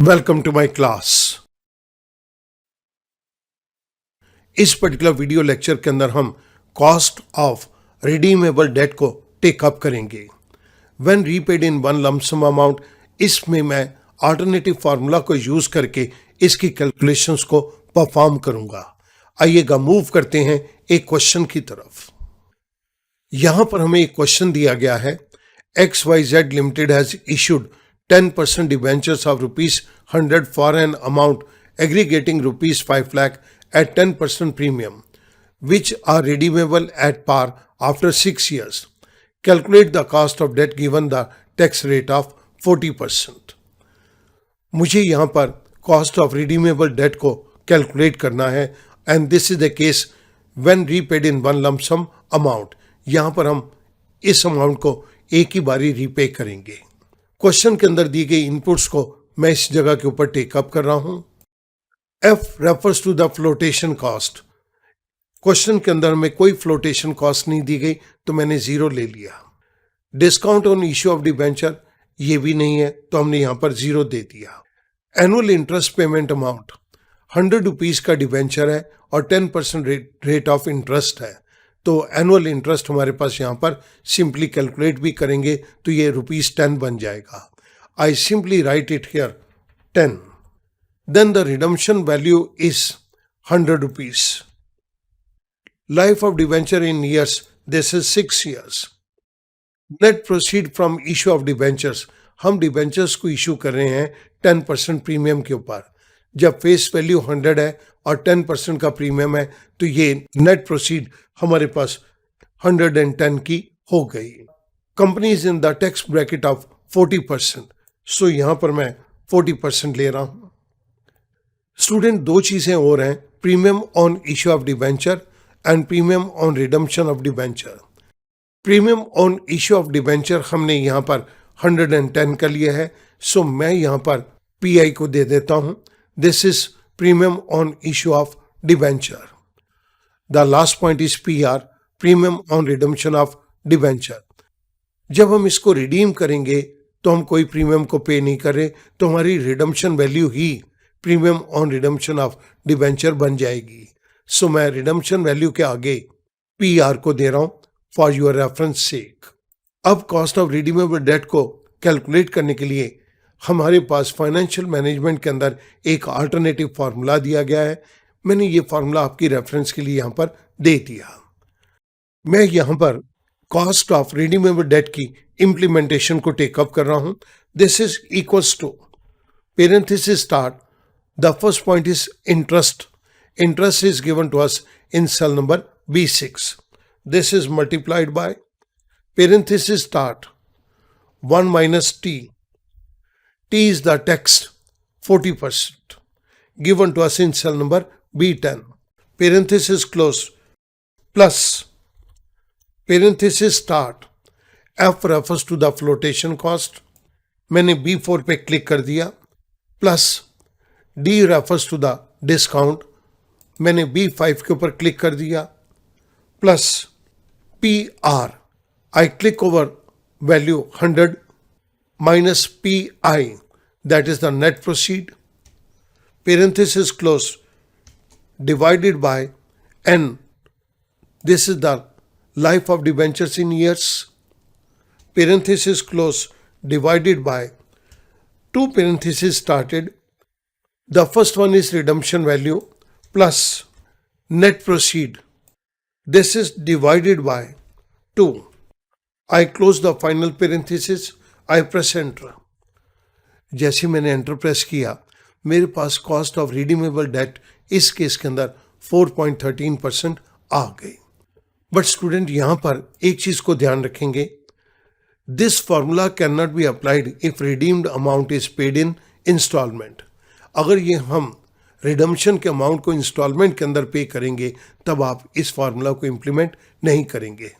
Welcome to my class. इस particular video lecture के अंदर हम कॉस्ट ऑफ रिडीमेबल डेट को टेक अप करेंगे। When repaid in one lump sum amount, इसमें मैं अल्टरनेटिव फार्मूला को यूज करके इसकी कैलकुलेशंस को परफॉर्म करूंगा। आइएगा मूव करते हैं एक क्वेश्चन की तरफ। यहां पर हमें एक क्वेश्चन दिया गया है, XYZ Limited has issued 10% debentures of ₹100 for an amount aggregating ₹5 lakh at 10% premium, which are redeemable at par after 6 years. Calculate the cost of debt given the tax rate of 40%. मुझे यहाँ पर cost of redeemable debt को calculate करना है and this is the case when repaid in one lump sum amount. यहाँ पर हम इस अमाउंट को एक ही बारी रीपे करेंगे। क्वेश्चन के अंदर दी गई इनपुट्स को मैं इस जगह के ऊपर टेकअप कर रहा हूं। F refers to the flotation cost. Question के अंदर में कोई फ्लोटेशन कॉस्ट नहीं दी गई तो मैंने 0 ले लिया। Discount on issue of debenture ये भी नहीं है तो हमने यहां पर 0 दे दिया। एनुअल इंटरेस्ट पेमेंट अमाउंट ₹100 का डिबेंचर है और 10% रेट ऑफ इंटरेस्ट है, तो एनुअल इंटरेस्ट हमारे पास यहाँ पर सिंपली कैलकुलेट भी करेंगे तो ये ₹10 बन जाएगा। I simply write it here 10। Then the redemption value is ₹100। Life of debenture in years, this is 6 years। Net proceed from issue of debentures, हम डिबेंचर्स को इशू कर रहे हैं 10% प्रीमियम के ऊपर। जब फेस वैल्यू 100 है और 10% का प्रीमियम है तो ये नेट प्रोसीड हमारे पास 110 की हो गई। Company is in the tax bracket of 40%, सो यहां पर मैं 40% ले रहा हूं। स्टूडेंट, दो चीजें और हैं, premium on issue of debenture and premium on redemption of debenture. Premium on issue of debenture हमने यहां पर 110 का लिया है, सो मैं यहां पर PI को दे देता हूं। This is premium on issue of debenture. The last point is PR, premium on redemption of debenture. जब हम इसको रिडीम करेंगे तो हम कोई प्रीमियम को पे नहीं कर रहे, तो हमारी redemption value he premium on redemption of debenture बन जाएगी। सो मैं रिडम्पशन वैल्यू के आगे PR को दे रहा हूं फॉर योर रेफरेंस सेक। अब कॉस्ट ऑफ रिडीमेबल डेट को कैलकुलेट करने के लिए हमारे पास फाइनेंशियल मैनेजमेंट के अंदर एक अल्टरनेटिव फार्मूला दिया गया है। मैंने ये फार्मूला आपकी रेफरेंस के लिए यहां पर दे दिया। मैं यहां पर कॉस्ट ऑफ रिडीमेबल डेट की इंप्लीमेंटेशन को टेकअप कर रहा हूं। This is equals to parenthesis start, the first point is interest. Interest is given to us in cell number B6। This is multiplied by parenthesis start 1 minus T। T is the tax 40% given to us in cell number B10, parenthesis close, plus parenthesis start, F refers to the flotation cost, मैंने B4 पे click कर दिया, plus D refers to the discount, मैंने B5 के ऊपर click कर दिया, plus PR, I click over value 100 minus PI, that is the net proceed, parenthesis close, divided by N, this is the life of debentures in years, parenthesis close, divided by 2 parentheses started, the first one is redemption value plus net proceed, this is divided by 2. I close the final parenthesis, I press enter। जैसे मैंने enter press किया मेरे पास cost of redeemable date इस case के अंदर 4.13% आ गई। But student, यहां पर एक चीज को ध्यान रखेंगे, this formula can not be applied if redeemed amount is paid in instalment. अगर ये हम रिडम्पशन के अमाउंट को इंस्टॉलमेंट के अंदर पे करेंगे तब आप इस फॉर्मूला को इम्प्लीमेंट नहीं करेंगे,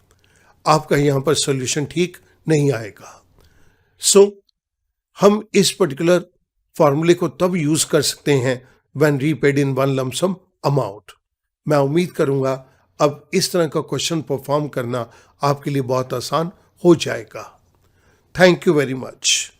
आपका यहां पर सोल्यूशन ठीक नहीं आएगा। सो हम इस पर्टिकुलर फॉर्मूले को तब यूज कर सकते हैं when repaid in one lump sum amount. मैं उम्मीद करूंगा अब इस तरह का क्वेश्चन परफॉर्म करना आपके लिए बहुत आसान हो जाएगा। Thank you very much.